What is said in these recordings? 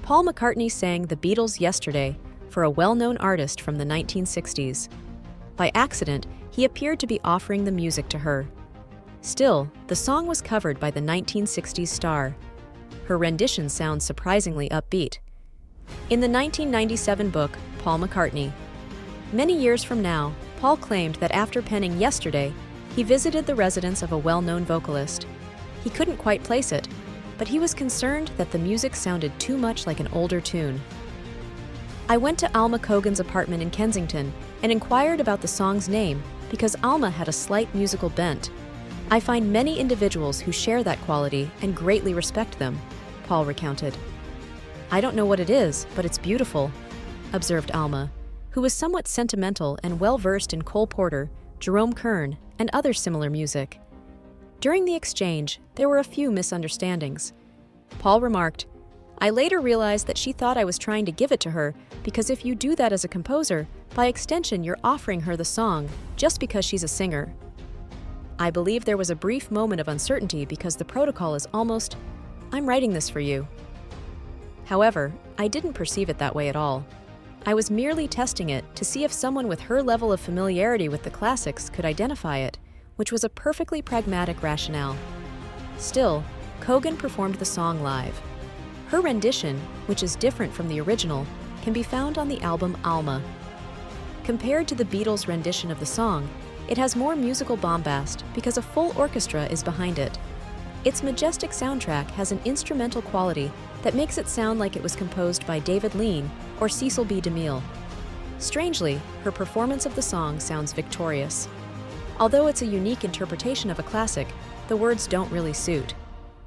Paul McCartney sang The Beatles' Yesterday for a well-known artist from the 1960s. By accident, he appeared to be offering the music to her. Still, the song was covered by the 1960s star. Her rendition sounds surprisingly upbeat. In the 1997 book, Paul McCartney. Many years from now, Paul claimed that after penning Yesterday, he visited the residence of a well-known vocalist. He couldn't quite place it, but he was concerned that the music sounded too much like an older tune. I went to Alma Cogan's apartment in Kensington and inquired about the song's name because Alma had a slight musical bent. I find many individuals who share that quality and greatly respect them, Paul recounted. I don't know what it is, but it's beautiful, observed Alma, who was somewhat sentimental and well-versed in Cole Porter, Jerome Kern, and other similar music. During the exchange, there were a few misunderstandings. Paul remarked, "I later realized that she thought I was trying to give it to her because if you do that as a composer, by extension you're offering her the song just because she's a singer. I believe there was a brief moment of uncertainty because the protocol is almost, I'm writing this for you." However, I didn't perceive it that way at all. I was merely testing it to see if someone with her level of familiarity with the classics could identify it, which was a perfectly pragmatic rationale. Still, Cogan performed the song live. Her rendition, which is different from the original, can be found on the album Alma. Compared to the Beatles' rendition of the song, it has more musical bombast because a full orchestra is behind it. Its majestic soundtrack has an instrumental quality that makes it sound like it was composed by David Lean or Cecil B. DeMille. Strangely, her performance of the song sounds victorious. Although it's a unique interpretation of a classic, the words don't really suit.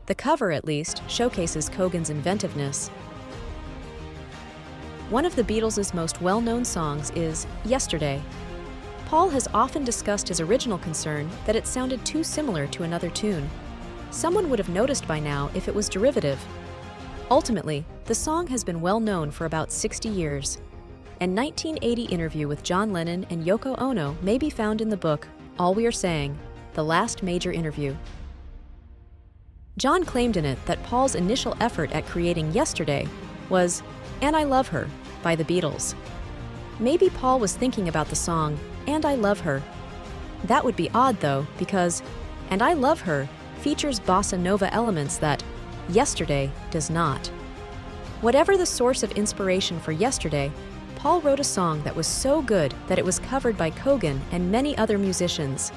The cover, at least, showcases Cogan's inventiveness. One of the Beatles' most well-known songs is Yesterday. Paul has often discussed his original concern that it sounded too similar to another tune. Someone would have noticed by now if it was derivative. Ultimately, the song has been well known for about 60 years. A 1980 interview with John Lennon and Yoko Ono may be found in the book All We Are Saying, The Last Major Interview. John claimed in it that Paul's initial effort at creating Yesterday was And I Love Her by the Beatles. Maybe Paul was thinking about the song And I Love Her. That would be odd though, because And I Love Her features bossa nova elements that Yesterday does not. Whatever the source of inspiration for Yesterday, Paul wrote a song that was so good that it was covered by Cogan and many other musicians.